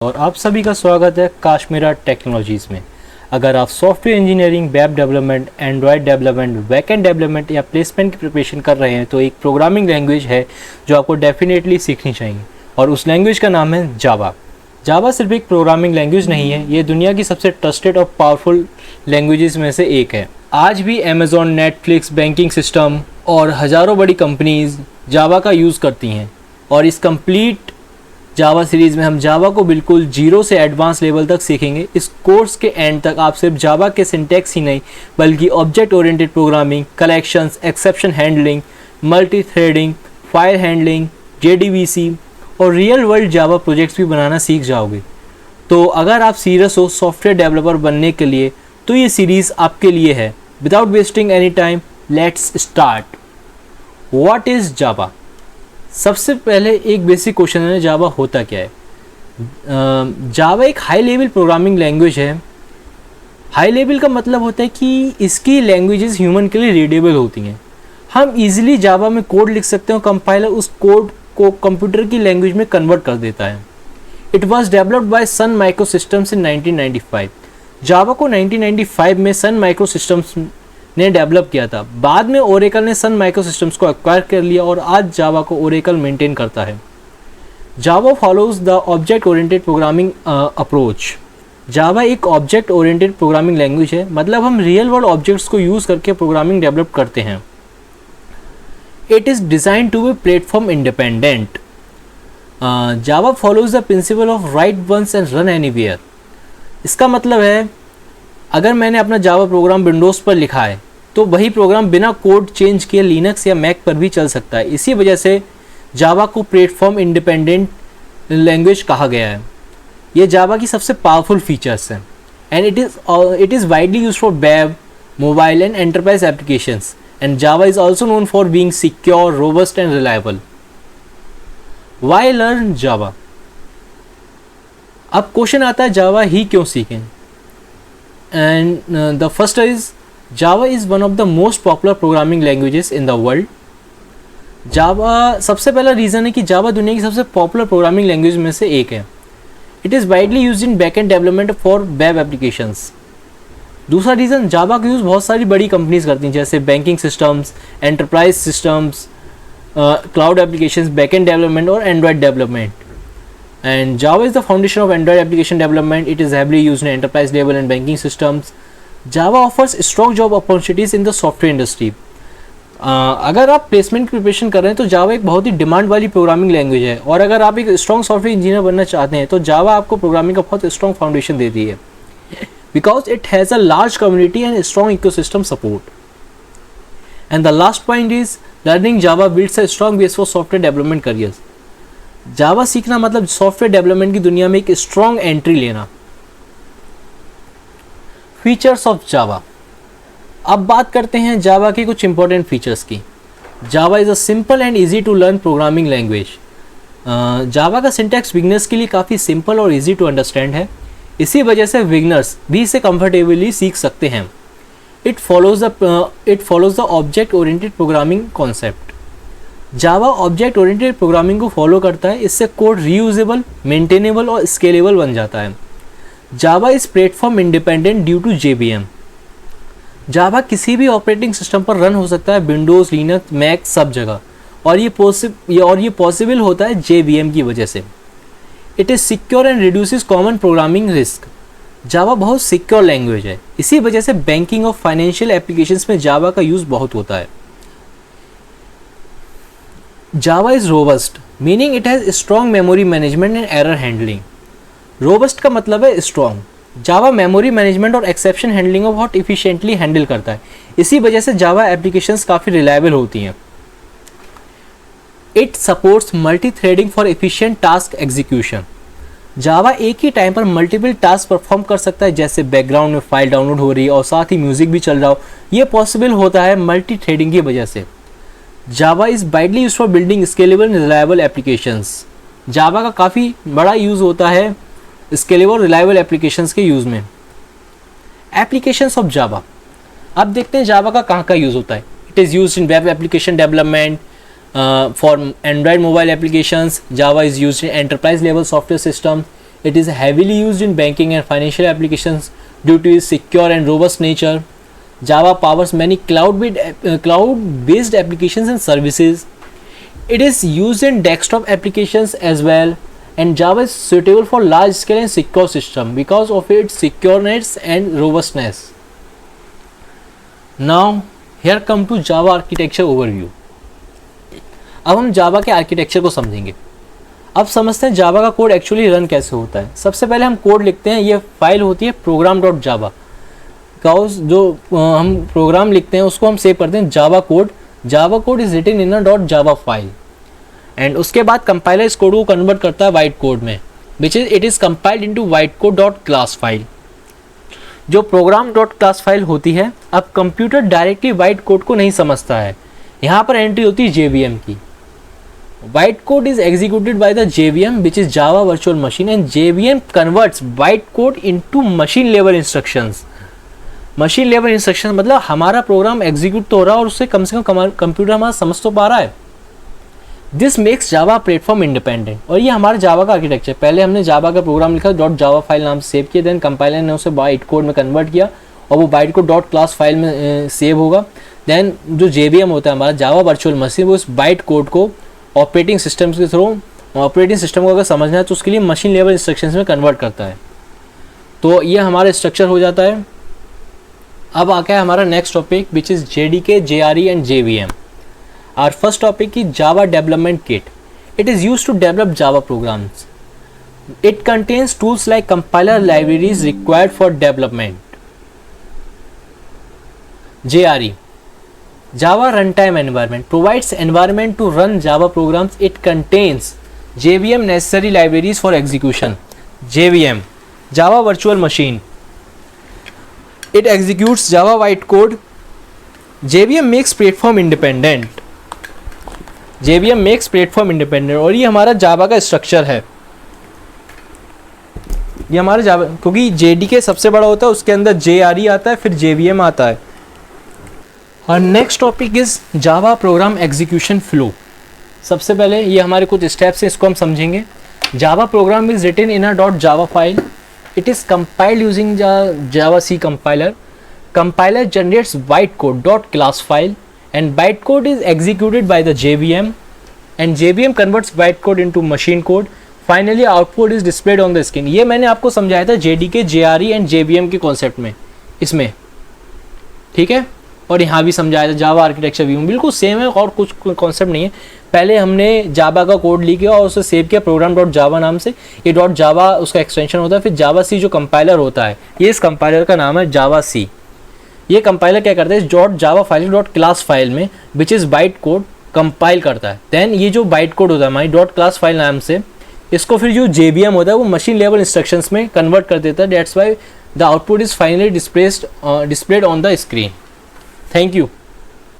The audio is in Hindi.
और आप सभी का स्वागत है काश्मीरा टेक्नोलॉजीज़ में। अगर आप software engineering, web development, Android development, backend development या प्लेसमेंट की प्रिपरेशन कर रहे हैं तो एक प्रोग्रामिंग लैंग्वेज है जो आपको डेफिनेटली सीखनी चाहिए और उस लैंग्वेज का नाम है जावा। जावा सिर्फ एक प्रोग्रामिंग लैंग्वेज नहीं है, ये दुनिया की सबसे ट्रस्टेड और पावरफुल लैंग्वेजेस में से एक है। आज भी अमेज़ॉन, नेटफ्लिक्स, बैंकिंग सिस्टम और हज़ारों बड़ी कंपनीज जावा का यूज़ करती हैं और इस कंप्लीट जावा सीरीज़ में हम जावा को बिल्कुल जीरो से एडवांस लेवल तक सीखेंगे। इस कोर्स के एंड तक आप सिर्फ जावा के सिंटैक्स ही नहीं बल्कि object oriented programming, collections, exception handling, multi threading, file handling, JDBC और रियल वर्ल्ड जावा प्रोजेक्ट्स भी बनाना सीख जाओगे। तो अगर आप सीरियस हो सॉफ्टवेयर डेवलपर बनने के लिए तो ये सीरीज़ आपके लिए है। Without wasting any time, let's start. What is Java? सबसे पहले एक बेसिक क्वेश्चन है, जावा होता क्या है? जावा एक हाई लेवल प्रोग्रामिंग लैंग्वेज है। हाई लेवल का मतलब होता है कि इसकी लैंग्वेजेस ह्यूमन के लिए रीडेबल होती हैं। हम इजीली जावा में कोड लिख सकते हैं, कंपाइलर उस कोड को कंप्यूटर की लैंग्वेज में कन्वर्ट कर देता है। It was developed by Sun Microsystems in 1995। Java को 1995 में सन माइक्रो सिस्टम्स ने डेवलप किया था। बाद में ओरेकल ने सन माइक्रो सिस्टम्स को एक्वायर कर लिया और आज जावा को ओरेकल मेंटेन करता है। Java follows the object oriented programming approach. Java एक ऑब्जेक्ट ओरिएंटेड प्रोग्रामिंग लैंग्वेज है, मतलब हम रियल वर्ल्ड ऑब्जेक्ट्स को यूज़ करके प्रोग्रामिंग डेवलप करते हैं। It is design to be platform independent. Java follows the principle of write once and run anywhere. इसका मतलब है अगर मैंने अपना जावा प्रोग्राम विंडोज़ पर लिखा है तो वही प्रोग्राम बिना कोड चेंज किए लिनक्स या मैक पर भी चल सकता है। इसी वजह से जावा को प्लेटफॉर्म इंडिपेंडेंट लैंग्वेज कहा गया है। ये जावा की सबसे पावरफुल फीचर्स हैं and it is widely used for web, mobile and enterprise applications and Java is also known for being secure, robust and reliable. Why learn Java? अब क्वेश्चन आता है जावा ही क्यों सीखें? And the first is Java is one of the most popular programming languages in the world. Java सबसे पहला रीज़न है कि जावा दुनिया की सबसे पॉपुलर प्रोग्रामिंग लैंग्वेज में से एक है। It is widely used in backend development for web applications. दूसरा रीज़न, जावा का यूज़ बहुत सारी बड़ी कंपनीज करती हैं जैसे banking systems, enterprise systems, cloud applications, backend development और Android development. And Java is the foundation of Android application development. It is heavily used in enterprise level and banking systems. Java offers strong job opportunities in the software industry. अगर आप प्लेसमेंट की प्रिपरेशन कर रहे हैं तो जावा एक बहुत ही डिमांड वाली प्रोग्रामिंग लैंग्वेज है और अगर आप एक स्ट्रॉन्ग सॉफ्टवेयर इंजीनियर बनना चाहते हैं तो जावा आपको प्रोग्रामिंग का बहुत स्ट्रॉन्ग फाउंडेशन देती है because it has a large community and strong ecosystem support. And the last point is learning Java builds a strong base for software development careers. Java सीखना मतलब सॉफ्टवेयर डेवलपमेंट की दुनिया में एक स्ट्रॉन्ग एंट्री लेना। Features of Java. अब बात करते हैं जावा के कुछ इंपॉर्टेंट फीचर्स की। Java is a simple and easy to learn programming language. Java का सिंटैक्स बिगनर्स के लिए काफ़ी सिंपल और इजी टू अंडरस्टैंड है, इसी वजह से बिगनर्स भी इसे कंफर्टेबली सीख सकते हैं। It follows the object oriented programming concept. Java object oriented programming को फॉलो करता है, इससे कोड रीयूजेबल, मेंटेनेबल और स्केलेबल बन जाता है। Java is platform independent due to JVM। Java किसी भी ऑपरेटिंग सिस्टम पर रन हो सकता है, विंडोज़, लिनक्स, मैक, सब जगह, और ये पॉसिबल होता है JVM की वजह से। It is secure and reduces common programming risk. Java बहुत सिक्योर लैंग्वेज है, इसी वजह से बैंकिंग और फाइनेंशियल एप्लीकेशंस में जावा का यूज़ बहुत होता है। Java is robust, meaning it has strong memory management and error handling. Robust का मतलब है strong. Java memory management और exception handling को बहुत efficiently handle करता है, इसी वजह से Java applications काफ़ी reliable होती हैं। It supports multi-threading for efficient task execution. Java एक ही टाइम पर मल्टीपल टास्क परफॉर्म कर सकता है, जैसे बैकग्राउंड में फाइल डाउनलोड हो रही है और साथ ही म्यूजिक भी चल रहा हो। ये पॉसिबल होता है मल्टी थ्रेडिंग की वजह से। Java is widely use for building scalable and reliable applications. Java का काफ़ी बड़ा यूज़ होता है स्केलेबल और रिलायबल एप्लीकेशंस के यूज़ में। Applications of Java. अब देखते हैं जावा का कहाँ यूज़ होता है। It is use in web application development, for Android mobile applications. Java is used in enterprise level software systems. It is heavily used in banking and financial applications due to its secure and robust nature. Java powers many cloud-based applications and services. It is used in desktop applications as well, and Java is suitable for large scale and secure system because of its secureness and robustness. Now here come to Java architecture overview. अब हम Java के आर्किटेक्चर को समझेंगे. अब समझते हैं Java का कोड एक्चुअली रन कैसे होता है. सबसे पहले हम कोड लिखते हैं. ये फाइल होती है program.java. जो हम प्रोग्राम लिखते हैं उसको हम सेव करते हैं Java code. Java code is written in a .java file, and उसके बाद कंपाइलर इस कोड को कन्वर्ट करता है वाइट कोड में, which is it is compiled into white code dot class file. जो प्रोग्राम डॉट क्लास फाइल होती है, अब कंप्यूटर डायरेक्टली वाइट कोड को नहीं समझता है. यहाँ पर एंट्री होती है JVM की. White code is executed by the JVM which is Java virtual machine, and JVM converts white code into machine level instructions. Machine level instruction मतलब हमारा प्रोग्राम एग्जीक्यूट तो हो रहा है और उससे कम से कम कंप्यूटर हमारा समझ तो पा रहा है. This makes Java platform independent. और ये हमारा जावा का आर्किटेक्चर. पहले हमने जावा का प्रोग्राम लिखा .java फाइल नाम से सेव किया, देन कंपाइलर ने उसे बाइट कोड में कन्वर्ट किया और वो बाइट कोड .class फाइल में सेव होगा. देन जो JVM होता है हमारा जावा वर्चुअल मशीन, वो इस बाइट कोड को ऑपरेटिंग सिस्टम के थ्रू, ऑपरेटिंग सिस्टम को अगर समझना है तो उसके लिए मशीन लेवल इंस्ट्रक्शंस में कन्वर्ट करता है. तो ये हमारा स्ट्रक्चर हो जाता है. अब आ गया हमारा next topic which is JDK, JRE and JVM. Our first topic is Java development kit. It is used to develop Java programs. It contains tools like compiler libraries required for development. JRE, Java Runtime Environment, provides environment to run Java programs. It contains JVM necessary libraries for execution. JVM, Java Virtual Machine. It executes Java white code. JVM makes platform independent. JVM makes platform independent. और ये हमारा जावा का स्ट्रक्चर है. ये हमारा जावा, क्योंकि JDK सबसे बड़ा होता है, उसके अंदर JRE आता है, फिर JVM आता है. और next topic is Java program execution flow. सबसे पहले ये हमारे कुछ स्टेप्स हैं, इसको हम समझेंगे. Java program is written in a .java file. It is compiled using JavaC compiler. Compiler generates bytecode .class file, and bytecode is executed by the JVM, and JVM converts bytecode into machine code. Finally, output is displayed on the screen. ये मैंने आपको समझाया था JDK, JRE एंड JVM के कॉन्सेप्ट में, इसमें ठीक है. और यहाँ भी समझाया था जावा आर्किटेक्चर व्यू में, बिल्कुल सेम है और कुछ कॉन्सेप्ट नहीं है. पहले हमने जावा का कोड लिखा और उसे सेव किया program.java नाम से. ये .java उसका एक्सटेंशन होता है. फिर JavaC जो कंपाइलर होता है, ये इस कंपाइलर का नाम है JavaC. ये कंपाइलर क्या करता है, .java फाइल .class फाइल में which is byte code compile करता है. देन ये जो बाइट कोड होता है हमारी .class फाइल नाम से, इसको फिर जो JVM होता है वो मशीन लेवल इंस्ट्रक्शंस में कन्वर्ट कर देता है. That's why the output is finally displayed on the screen. Thank you.